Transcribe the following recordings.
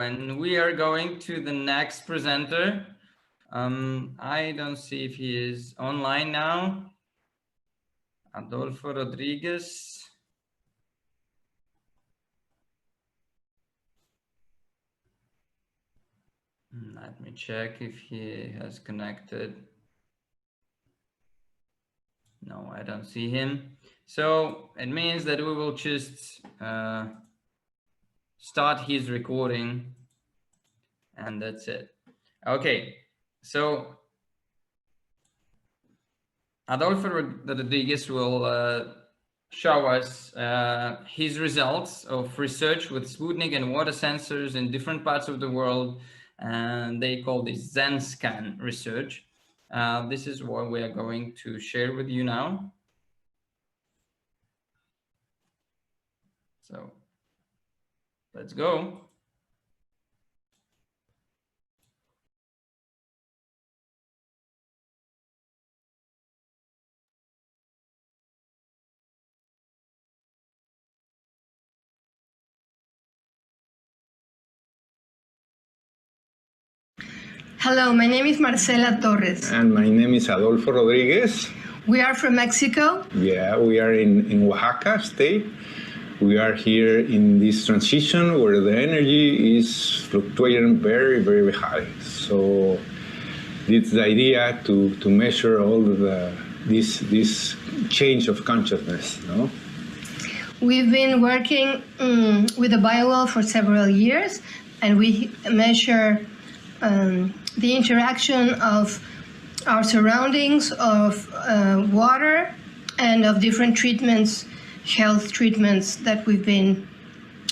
And we are going to the next presenter. I don't see if he is online now. Adolfo Rodriguez. Let me check if he has connected. No, I don't see him. So it means that we will just start his recording, and that's it. Okay, so Adolfo Rodriguez will show us his results of research with Sputnik and water sensors in different parts of the world, and they call this ZenScan research. This is what we are going to share with you now. So let's go. Hello, my name is Marcela Torres. And my name is Adolfo Rodriguez. We are from Mexico. Yeah, we are in Oaxaca state. We are here in this transition where the energy is fluctuating very, very high. So it's the idea to measure all of this change of consciousness, no? We've been working with the biowell for several years, and we measure the interaction of our surroundings, of water, and of different treatments, health treatments that we've been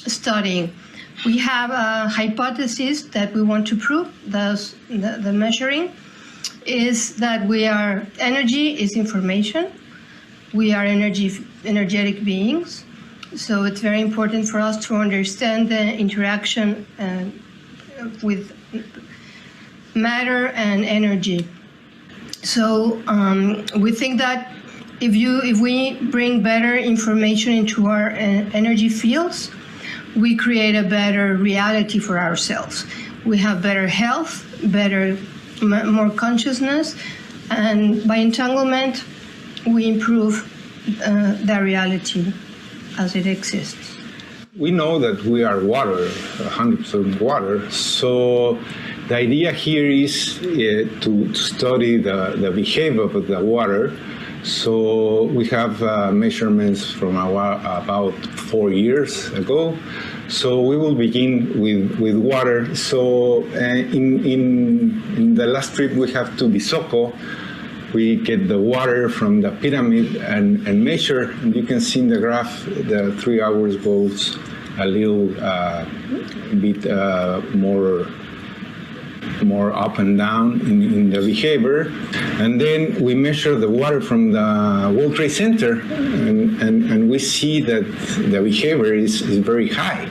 studying. We have a hypothesis that we want to prove, thus the measuring, is that energy is information. We are energetic beings. So it's very important for us to understand the interaction with matter and energy. So we think that if we bring better information into our energy fields, we create a better reality for ourselves. We have better health, more consciousness, and by entanglement, we improve the reality as it exists. We know that we are water, 100% water, so the idea here is to study the behavior of the water. So we have measurements from about 4 years ago. So we will begin with water. So in the last trip we have to Visoko. We get the water from the pyramid and measure. And you can see in the graph the 3 hours goes a little bit more up and down in the behavior. And then we measure the water from the World Trade Center, and we see that the behavior is very high.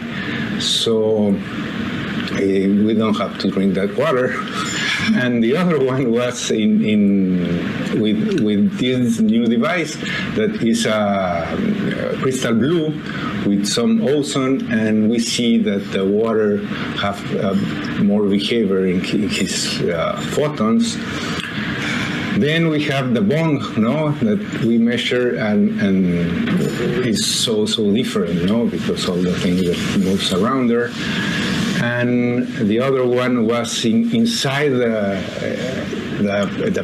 So we don't have to drink that water. And the other one was with this new device that is crystal blue with some ozone, and we see that the water have more behavior in his photons. Then we have the bond, no, that we measure and is so different, no, because all the things that moves around there. And the other one was inside the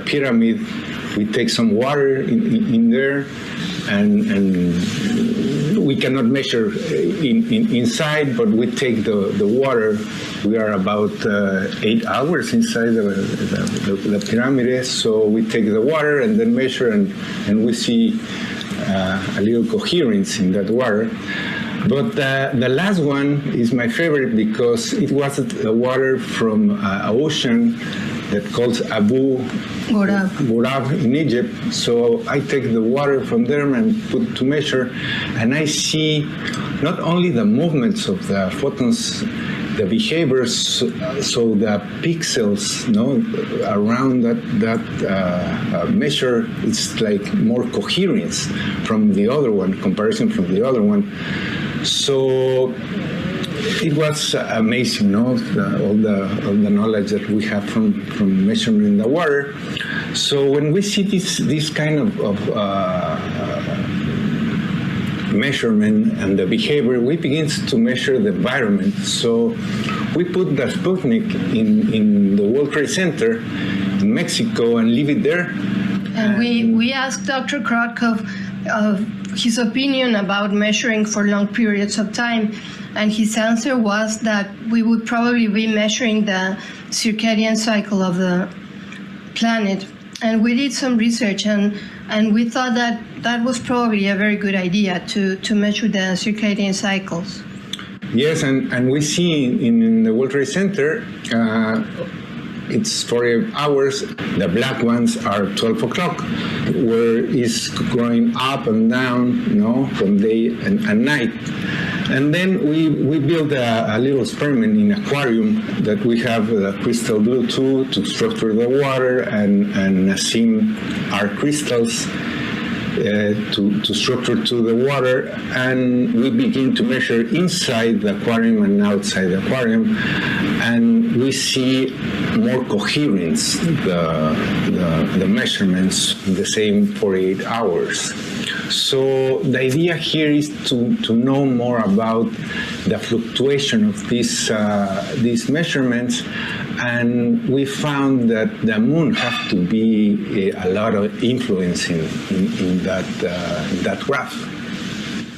pyramid. We take some water in there, and we cannot measure inside, but we take the water. We are about 8 hours inside the pyramid, so we take the water and then measure, and we see a little coherence in that water. But the last one is my favorite because it was the water from an ocean that calls Abu Ghurab in Egypt. So I take the water from there and put to measure, and I see not only the movements of the photons, the behaviors, so the pixels, around that measure, it's like more coherence from the other one, comparison from the other one. So it was amazing, no? All the knowledge that we have from measuring the water. So when we see this kind of measurement and the behavior, we begin to measure the environment. So we put the Sputnik in the World Trade Center in Mexico and leave it there. And we asked Dr. Krotkov his opinion about measuring for long periods of time, and his answer was that we would probably be measuring the circadian cycle of the planet. And we did some research, and we thought that was probably a very good idea to measure the circadian cycles. Yes, and we see in the World Trade Center, it's 48 hours. The black ones are 12 o'clock, where it's going up and down, from day and night. And then we build a little experiment in aquarium that we have the crystal blue too to structure the water and assume our crystals to structure to the water, and we begin to measure inside the aquarium and outside the aquarium, and we see more coherence, the measurements in the same 48 hours. So the idea here is to know more about the fluctuation of these measurements, and we found that the moon has to be a lot of influence in that graph.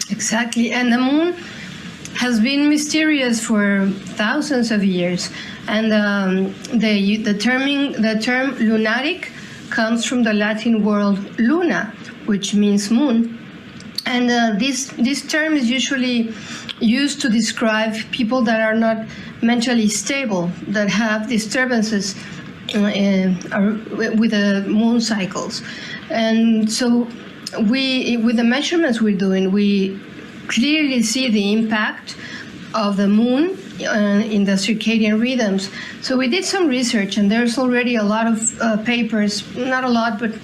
Exactly, and the moon has been mysterious for thousands of years, and the term lunatic comes from the Latin word luna, which means moon, and this term is usually used to describe people that are not mentally stable, that have disturbances with the moon cycles. And so with the measurements we're doing, we clearly see the impact of the moon in the circadian rhythms. So we did some research, and there's already a lot of papers, not a lot, but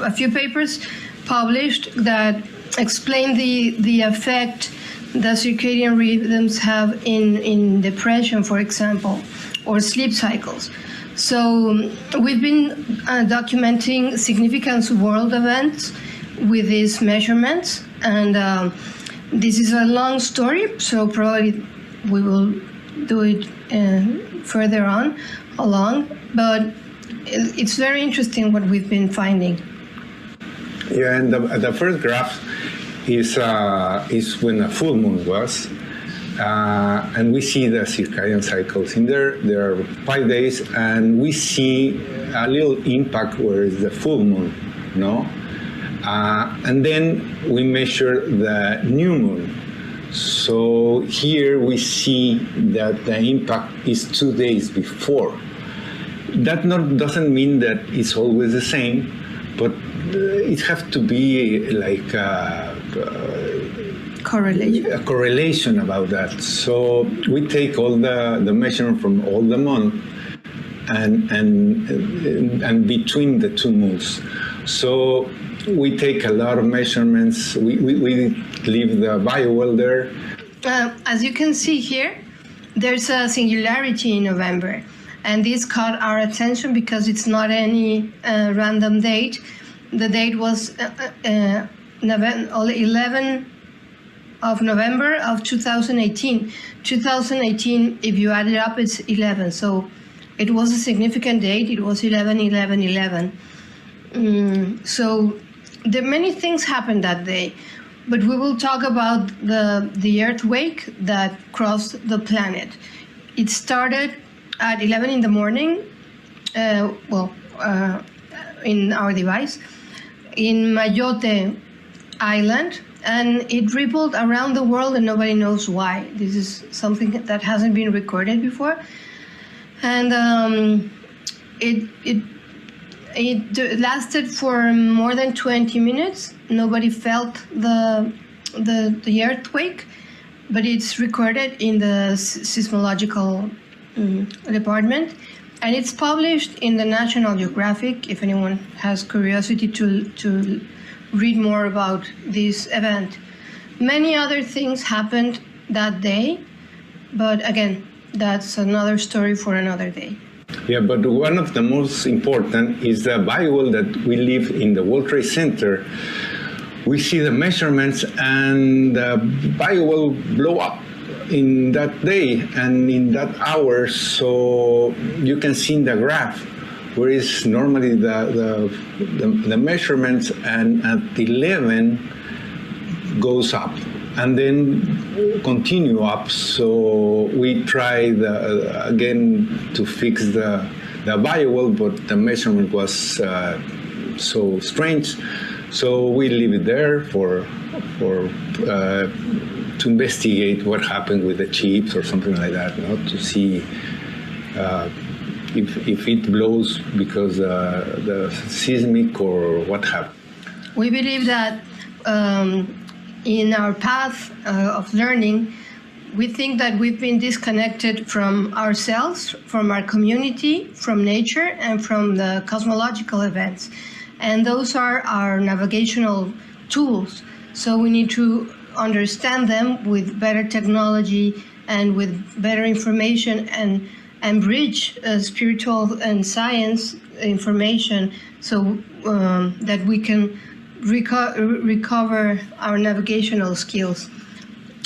a few papers published that explain the effect the circadian rhythms have in depression, for example, or sleep cycles. So we've been documenting significant world events with these measurements, and this is a long story, so probably we will do it further along, but it's very interesting what we've been finding. Yeah, and the first graph is when a full moon was, and we see the circadian cycles in there. There are 5 days, and we see a little impact where it's the full moon, and then we measure the new moon. So here we see that the impact is 2 days before. That doesn't mean that it's always the same, but it has to be like a correlation about that. So we take all the measurement from all the month and between the two moons. So we take a lot of measurements. We leave the biowell there. As you can see here, there's a singularity in November, and this caught our attention because it's not any random date. The date was 11 of November of 2018. 2018, if you add it up, it's 11. So it was a significant date. It was 11/11/11. So there many things happened that day, but we will talk about the earthquake that crossed the planet. It started at 11 in the morning, in our device, in Mayotte Island, and it rippled around the world, and nobody knows why. This is something that hasn't been recorded before, and it lasted for more than 20 minutes. Nobody felt the earthquake, but it's recorded in the seismological department, and it's published in the National Geographic if anyone has curiosity to read more about this event. Many other things happened that day, But again, that's another story for another day. Yeah, but one of the most important is the biowell that we live in the World Trade Center. We see the measurements, and the biowell blow up in that day and in that hour. So you can see in the graph, whereas normally the measurements and at 11 goes up and then continue up. So we tried again to fix the biowell, but the measurement was so strange. So we leave it there to investigate what happened with the chips or something like that, to see if it blows because the seismic or what happened. We believe that in our path of learning, we think that we've been disconnected from ourselves, from our community, from nature, and from the cosmological events. And those are our navigational tools. So we need to understand them with better technology and with better information and bridge spiritual and science information so that we can recover our navigational skills.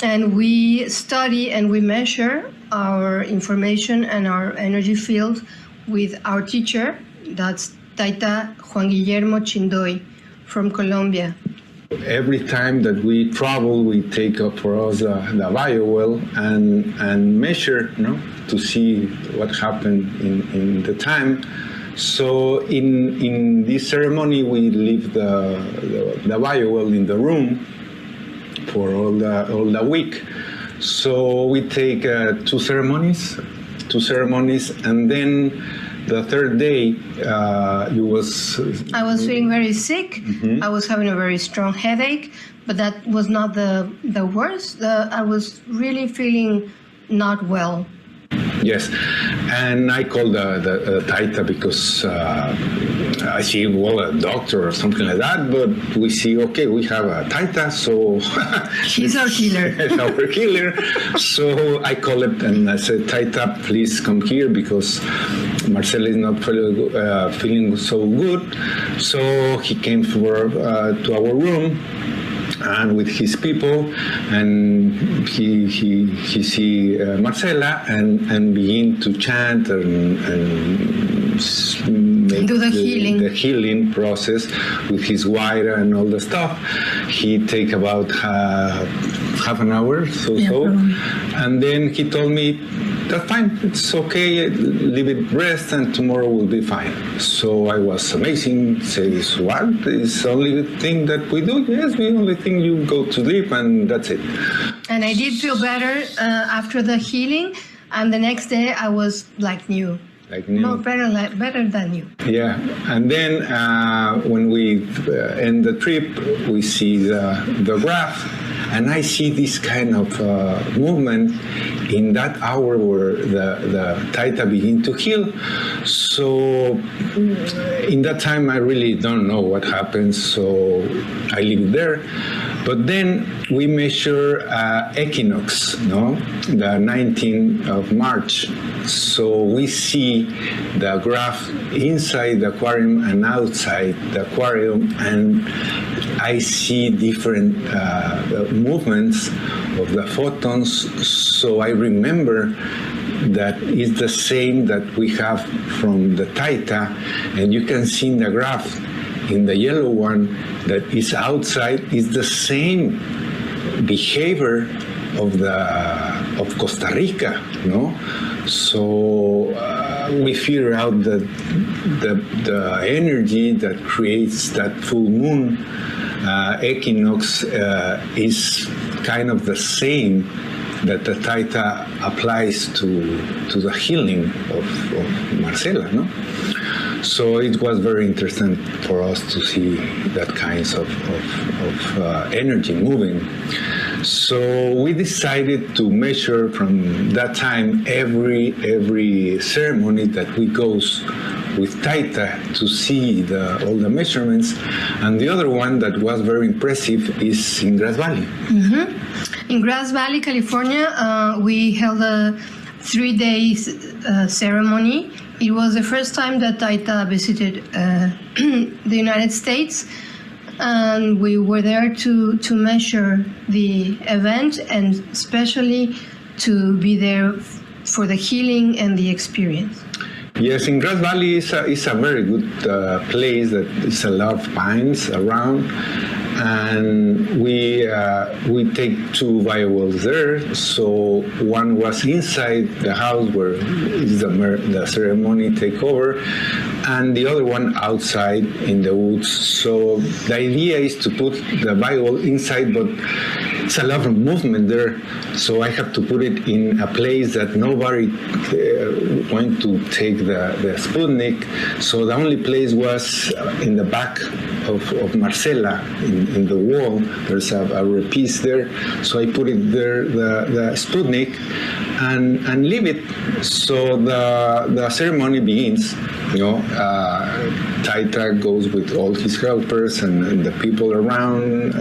And we study and we measure our information and our energy field with our teacher, that's Taita Juan Guillermo Chindoy from Colombia. Every time that we travel, we take up for us the biowell and measure, to see what happened in the time. So in this ceremony, we leave the biowell in the room for all the week. So we take two ceremonies, and then the third day, I was feeling very sick. Mm-hmm. I was having a very strong headache, but that was not the worst. I was really feeling not well. Yes, and I called the Taita because I see, a doctor or something like that, but we see, okay, we have a Taita, so... He's our healer. Our healer. So I called it and I said, Taita, please come here because Marcela is not feeling so good. So he came to our room and with his people, and he see Marcela and begin to chant and do the healing process with his water and all the stuff. He take about half an hour, and then he told me, that's fine, it's okay, leave it rest and tomorrow will be fine. So I was amazing, says, what? It's the only thing that we do? Yes, the only thing, you go to sleep and that's it. And I did feel better after the healing, and the next day I was like new. No, better than you. Yeah, and then when we end the trip, we see the graph, and I see this kind of movement in that hour where the Taita begin to heal. So in that time, I really don't know what happens, so I leave it there. But then we measure equinox, the 19th of March. So we see the graph inside the aquarium and outside the aquarium, and I see different movements of the photons. So I remember that it's the same that we have from the Taita, and you can see in the graph, in the yellow one that is outside, is the same behavior of Costa Rica, So we figure out that the energy that creates that full moon equinox is kind of the same that the Taita applies to the healing of Marcela, So it was very interesting for us to see that kinds of energy moving. So we decided to measure from that time every ceremony that we goes with Taita to see all the measurements. And the other one that was very impressive is in Grass Valley. Mm-hmm. In Grass Valley, California, we held a 3-day ceremony. It was the first time that Taita visited the United States, and we were there to measure the event and especially to be there for the healing and the experience. Yes, in Grass Valley is a very good place that is a lot of pines around, and we take 2 vials there. So one was inside the house where is the ceremony take over, and the other one outside in the woods. So the idea is to put the vial inside, but it's a lot of movement there. So I have to put it in a place that nobody went to take the Sputnik. So the only place was in the back of Marcela in the wall. There's a repiece there. So I put it there, the Sputnik, and leave it. So the ceremony begins. Taita goes with all his helpers and the people around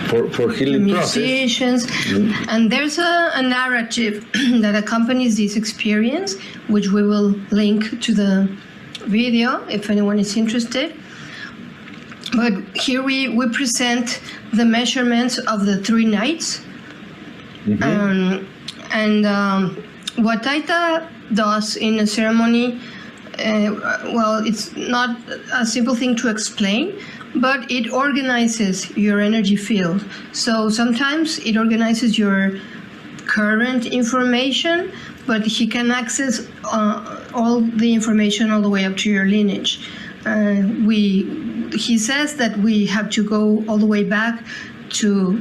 for healing musicians. process. And there's a narrative that accompanies this experience, which we will link to the video if anyone is interested. But here we present the measurements of the 3 nights. Mm-hmm. What Taita does in a ceremony, well, it's not a simple thing to explain, but it organizes your energy field. So sometimes it organizes your current information, but he can access all the information all the way up to your lineage. He says that we have to go all the way back to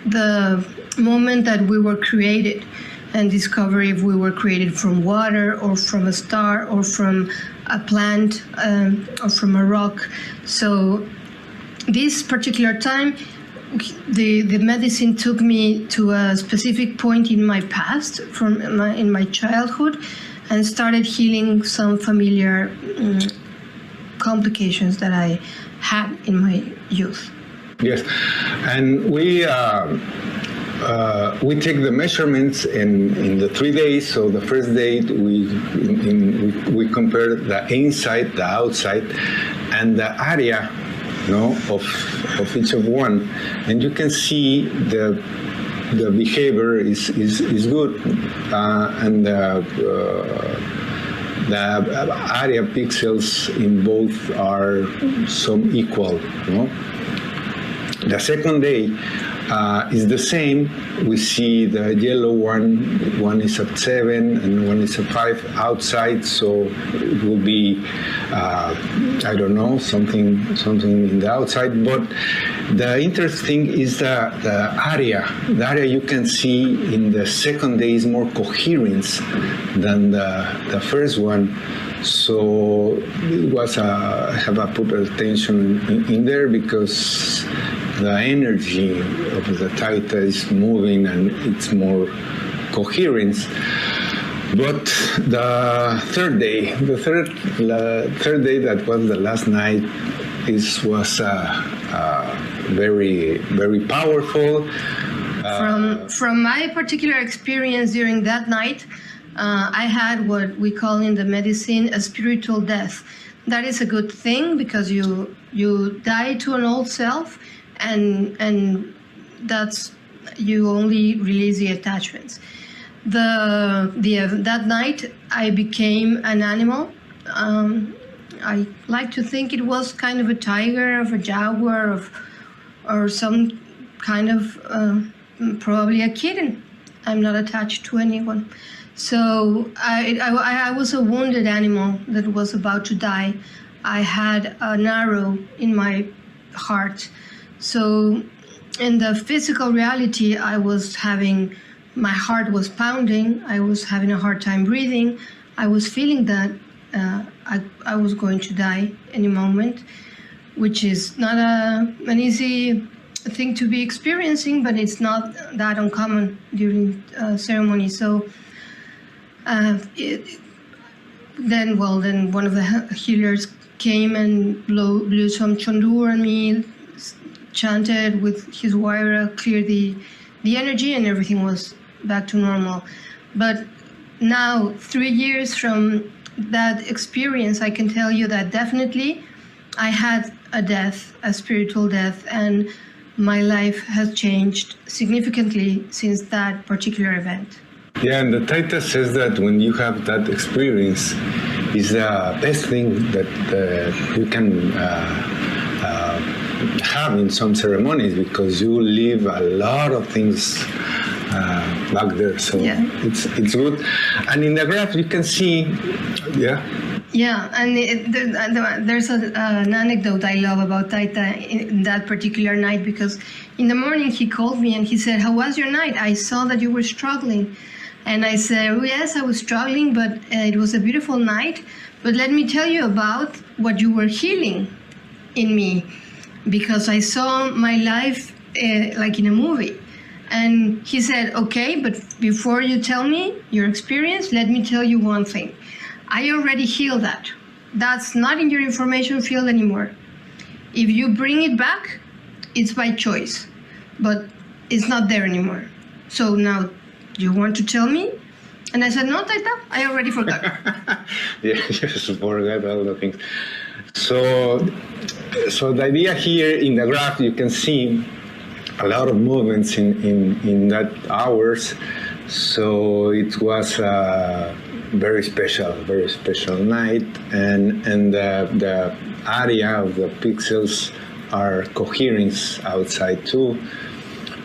the moment that we were created and discover if we were created from water or from a star or from a plant or from a rock. So this particular time, the medicine took me to a specific point in my past, in my childhood, and started healing some familiar complications that I had in my youth. Yes, and we take the measurements in the 3 days. So the first day we compare the inside, the outside, and the area, of each of one, and you can see the behavior is good, and the area pixels in both are some equal. The second day is the same. We see the yellow one is at 7 and one is at 5 outside, so it will be I don't know, something in the outside. But the interesting is the area. The area you can see in the second day is more coherence than the first one. So it was I have put attention in there because the energy of the Taita is moving and it's more coherence. But the third day, third day that was the last night, was very, very powerful. From my particular experience during that night, I had what we call in the medicine a spiritual death. That is a good thing because you die to an old self, and that's you only release the attachments. That night I became an animal. I like to think it was kind of a tiger, of a jaguar, or some kind of probably a kitten. I'm not attached to anyone. So I was a wounded animal that was about to die. I had an arrow in my heart. So in the physical reality, my heart was pounding. I was having a hard time breathing. I was feeling that I was going to die any moment, which is not an easy thing to be experiencing, but it's not that uncommon during ceremony. So then one of the healers came and blew some chondur on me, chanted with his wire, cleared the energy, and everything was back to normal. But now, 3 years from that experience, I can tell you that definitely I had a spiritual death, and my life has changed significantly since that particular event. Yeah, and the Taita says that when you have that experience, is the best thing that you can have in some ceremonies, because you leave a lot of things back there. So yeah, it's good. And in the graph you can see, yeah, and there's an anecdote I love about Taita in that particular night, because in the morning he called me and he said, "How was your night? I saw that you were struggling." And I said, "Oh, yes, I was struggling, but it was a beautiful night. But let me tell you about what you were healing in me, because I saw my life like in a movie." And he said, "Okay, but before you tell me your experience, let me tell you one thing. I already healed that. That's not in your information field anymore. If you bring it back, it's by choice, but it's not there anymore. So now, do you want to tell me?" And I said, "No, Taita, I already forgot." Yeah, just forgot all the things. So the idea here in the graph, you can see a lot of movements in that hours. So it was a very special night, and the area of the pixels are coherence outside too.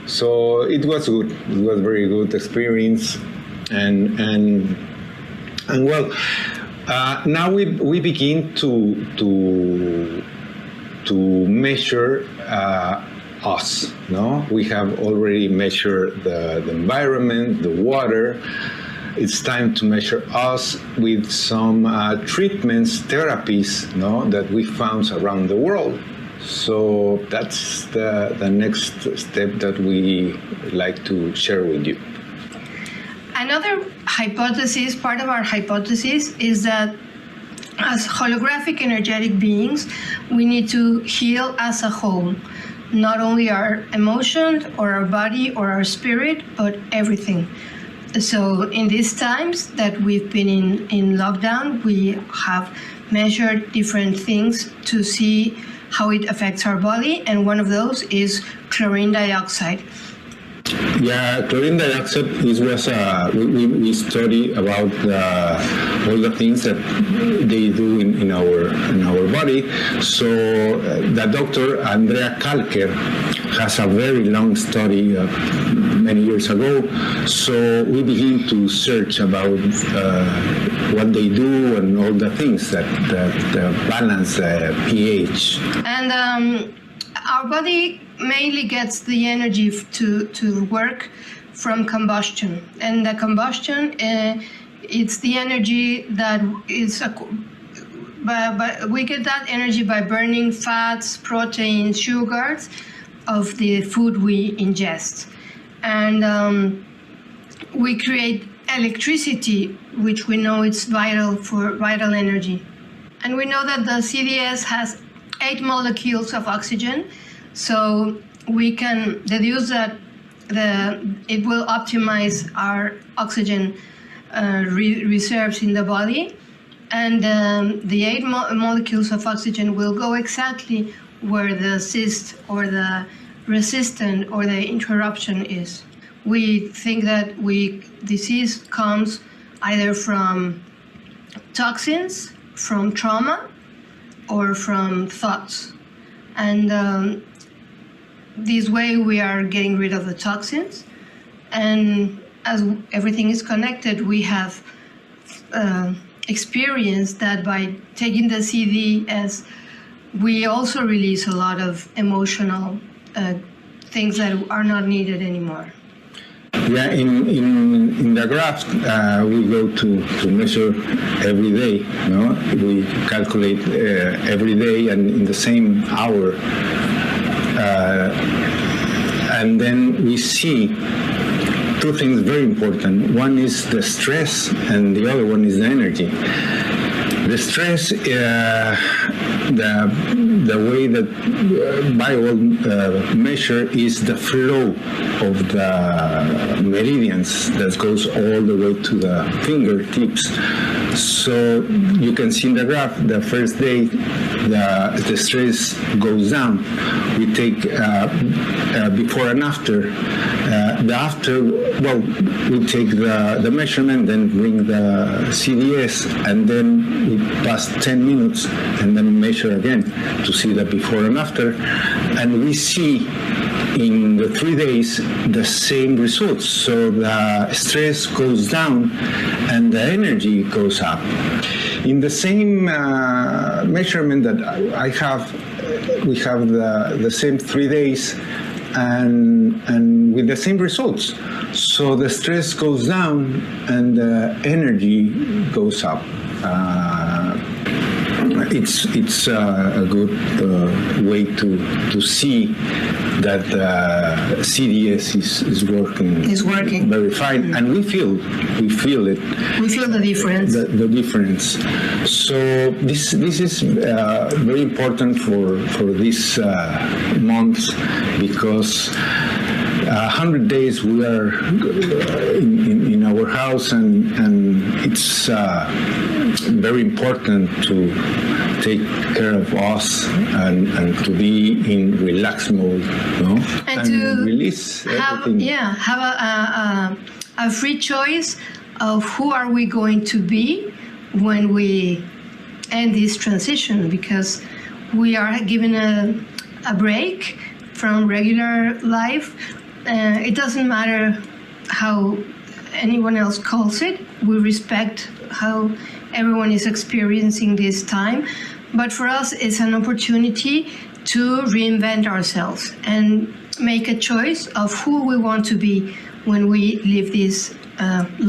So it was good. It was very good experience, and well, now we begin to measure us. No, we have already measured the environment, the water. It's time to measure us with some treatments, therapies, no, that we found around the world. So that's the next step that we like to share with you. Another hypothesis, part of our hypothesis, is that as holographic energetic beings, we need to heal as a whole, not only our emotions or our body or our spirit, but everything. So in these times that we've been in lockdown, we have measured different things to see how it affects our body, and one of those is chlorine dioxide. Yeah, chlorine dioxide is we study about all the things that they do in our body. So the doctor Andrea Kalker has a very long study many years ago. So we begin to search about what they do and all the things that balance pH. And our body mainly gets the energy to work from combustion, and the combustion it's the energy that is but we get that energy by burning fats, proteins, sugars of the food we ingest, and we create electricity, which we know it's vital for vital energy. And we know that the CDS has 8 molecules of oxygen, so we can deduce that it will optimize our oxygen reserves in the body, and the 8 molecules of oxygen will go exactly where the cyst or the resistant or the interruption is. We think that disease comes either from toxins, from trauma, or from thoughts. And this way we are getting rid of the toxins. And as everything is connected, we have experienced that by taking the CDS, we also release a lot of emotional things that are not needed anymore. Yeah, in the graph, we go to measure every day. No, we calculate every day, and in the same hour, And then we see two things very important. One is the stress, and the other one is the energy. The stress, the way that bio measure is the flow of the meridians that goes all the way to the fingertips. So you can see in the graph, the first day, the stress goes down. We take before and after. The after, well, we take the measurement, then bring the CDS, and then we pass 10 minutes and then measure again to see the before and after. And we see in the 3 days the same results. So the stress goes down and the energy goes up. In the same measurement that I have, we have the same 3 days and with the same results. So the stress goes down and the energy goes up. It's a good way to see that CDS is working. Is working very fine, and we feel it. We feel the difference. The difference. So this is very important for this month, because 100 days we are in our house, and it's very important to take care of us and to be in relaxed mode, and to release everything. Have a free choice of who are we going to be when we end this transition, because we are given a break from regular life. It doesn't matter how anyone else calls it. We respect how everyone is experiencing this time. But for us, it's an opportunity to reinvent ourselves and make a choice of who we want to be when we leave this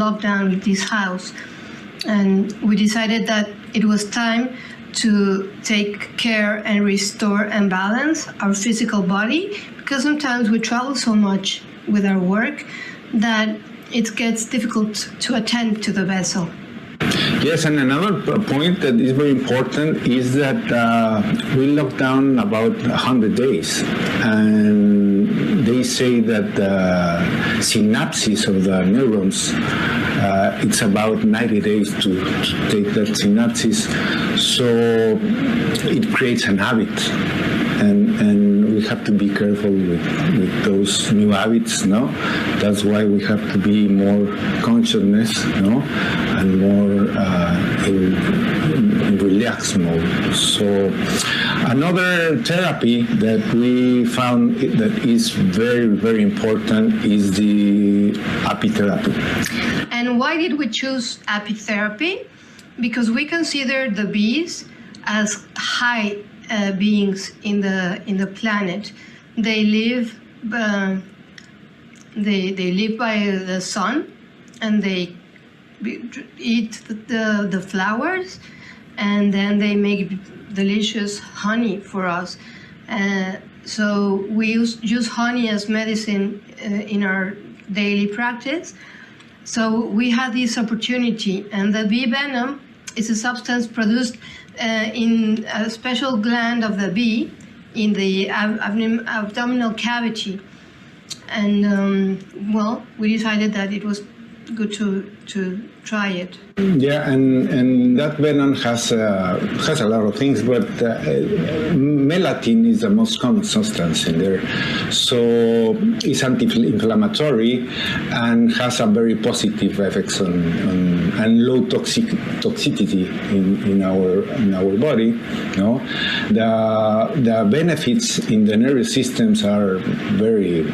lockdown, this house. And we decided that it was time to take care and restore and balance our physical body, because sometimes we travel so much with our work that it gets difficult to attend to the vessel. Yes, and another point that is very important is that we locked down about 100 days, and they say that the synapses of the neurons, it's about 90 days to take that synapses, so it creates an habit, and we have to be careful with those new habits, no? That's why we have to be more consciousness, no? And more in relaxed mode. So another therapy that we found that is very, very important is the apitherapy. And why did we choose apitherapy? Because we consider the bees as high beings in the planet. They live they live by the sun, and they eat the flowers, and then they make delicious honey for us. So we use honey as medicine in our daily practice. So we had this opportunity, and the bee venom is a substance produced in a special gland of the bee in the abdominal cavity. And well, we decided that it was good to try it. Yeah, and that venom has a lot of things, but melatonin is the most common substance in there. So it's anti-inflammatory and has a very positive effects on and low toxicity in our body. No, the benefits in the nervous systems are very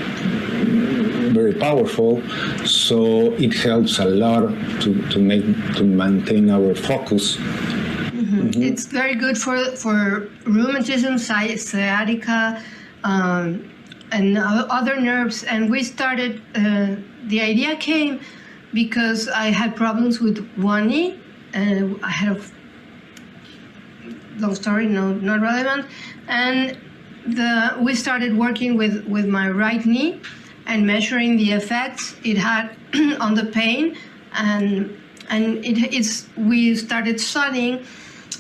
powerful, so it helps a lot to maintain our focus. Mm-hmm. It's very good for rheumatism, sciatica, and other nerves. And we started. The idea came because I had problems with one knee. I had a long story, not relevant, and we started working with my right knee and measuring the effects it had on the pain, and we started studying,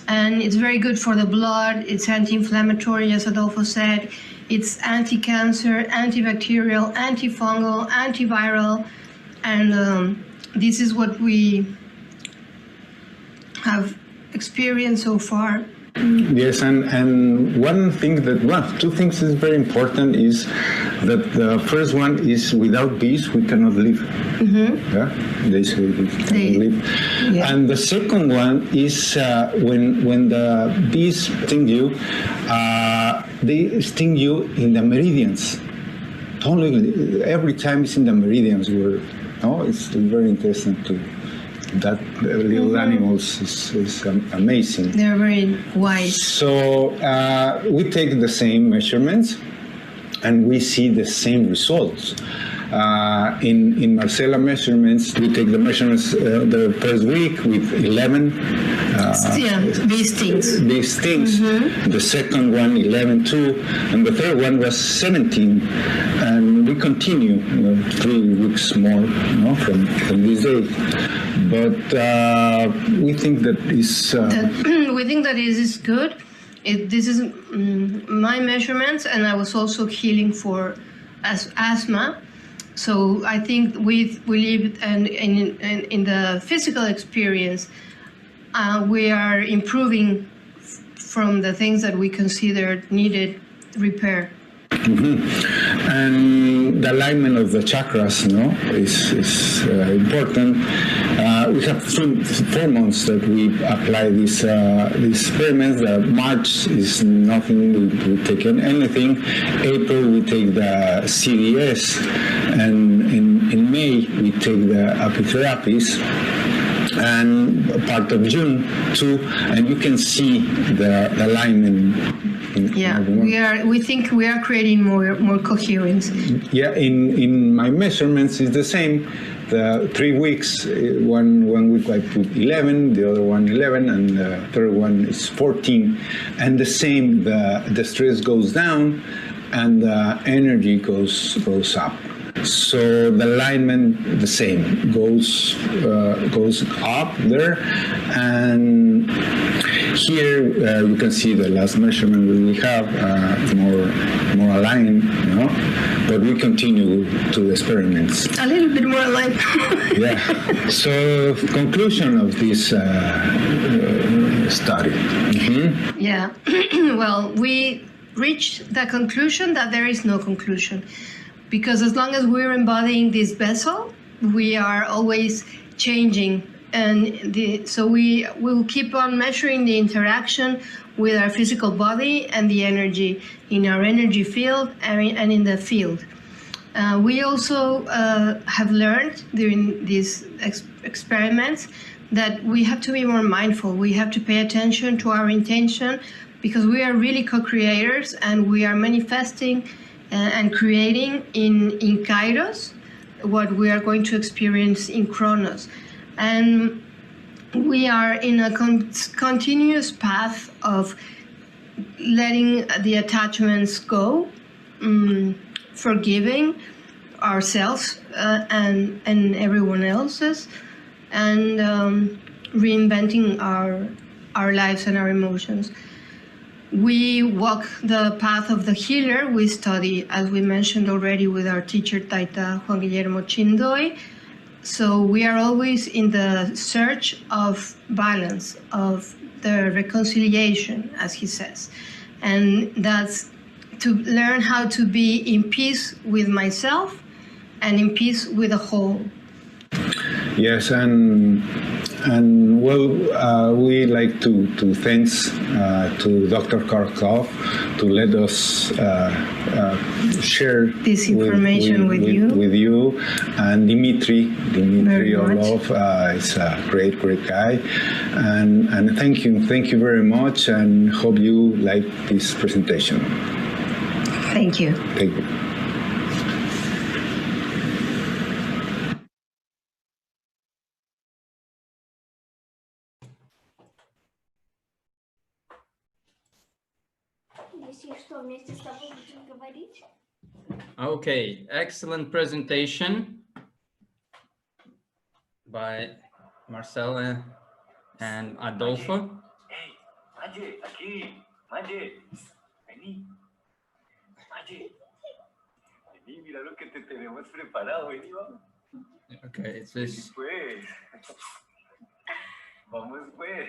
and it's very good for the blood. It's anti-inflammatory, as Adolfo said. It's anti-cancer, antibacterial, antifungal, antiviral, and this is what we have experienced so far. Yes, and one thing two things is very important is that the first one is without bees we cannot live. Yeah, they say we cannot live. Yeah. And the second one is when the bees sting you, they sting you in the meridians. Only every time it's in the meridians where it's very interesting too. That little animals is amazing. They're very wise. So we take the same measurements and we see the same results. In Marcella measurements, we take the measurements the first week with 11 these things. The second one 11 too, and the third one was 17, and we continue 3 weeks more from this day. But we think that is we think that it is good. This is my measurements, and I was also healing for asthma. So I think we live in the physical experience, we are improving from the things that we considered needed repair. And the alignment of the chakras, is important. We have 4 months that we apply these experiments. March is nothing. We take anything. April we take the CDS, and in May we take the apitherapies. And part of June too, and you can see the alignment. We think we are creating more coherence. Yeah, in my measurements is the same. The 3 weeks, one week I put 11, the other one 11, and the third one is 14. And the same, the stress goes down, and the energy goes up. So the alignment, the same, goes up there, and here you can see the last measurement we have more aligned, but we continue to experiments. A little bit more aligned. Yeah. So conclusion of this study. Mm-hmm. Yeah. Well, we reached the conclusion that there is no conclusion. Because as long as we're embodying this vessel, we are always changing. And so we will keep on measuring the interaction with our physical body and the energy in our energy field and in the field. We also have learned during these experiments that we have to be more mindful. We have to pay attention to our intention, because we are really co-creators, and we are manifesting and creating in Kairos what we are going to experience in Chronos. And we are in a continuous path of letting the attachments go, forgiving ourselves and everyone else's, and reinventing our lives and our emotions. We walk the path of the healer. We study, as we mentioned already, with our teacher Taita Juan Guillermo Chindoy. So we are always in the search of balance, of the reconciliation, as he says. And that's to learn how to be in peace with myself and in peace with the whole. Yes, and well, we like to thanks to Dr. Karkov to let us share this information with you, and Dimitri Orlov is a great guy, and thank you very much, and hope you like this presentation. Thank you. Thank you. если что, вместе с тобой будем говорить. Okay, excellent presentation by Marcela and Adolfo. Hey, Maye, aquí, Maye, vení, Maye, vení, mira lo que te tenemos preparado, vení, vamos. Okay, it's Vení, this. pues, vamos, pues.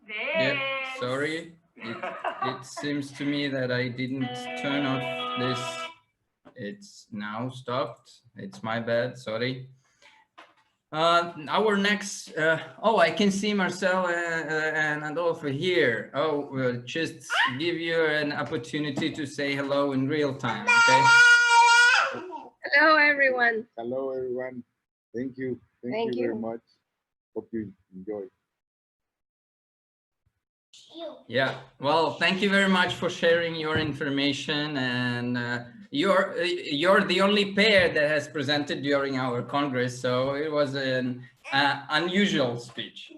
Yeah, sorry. It seems to me that I didn't turn off this. It's now stopped. It's my bad, sorry. Our next, oh, I can see Marcel and Adolfo here. Oh, we'll just give you an opportunity to say hello in real time, okay? Hello, everyone. Hello, everyone. Thank you. Thank you very much. Hope you enjoy. Yeah, well, thank you very much for sharing your information, and you're the only pair that has presented during our Congress, so it was an unusual speech.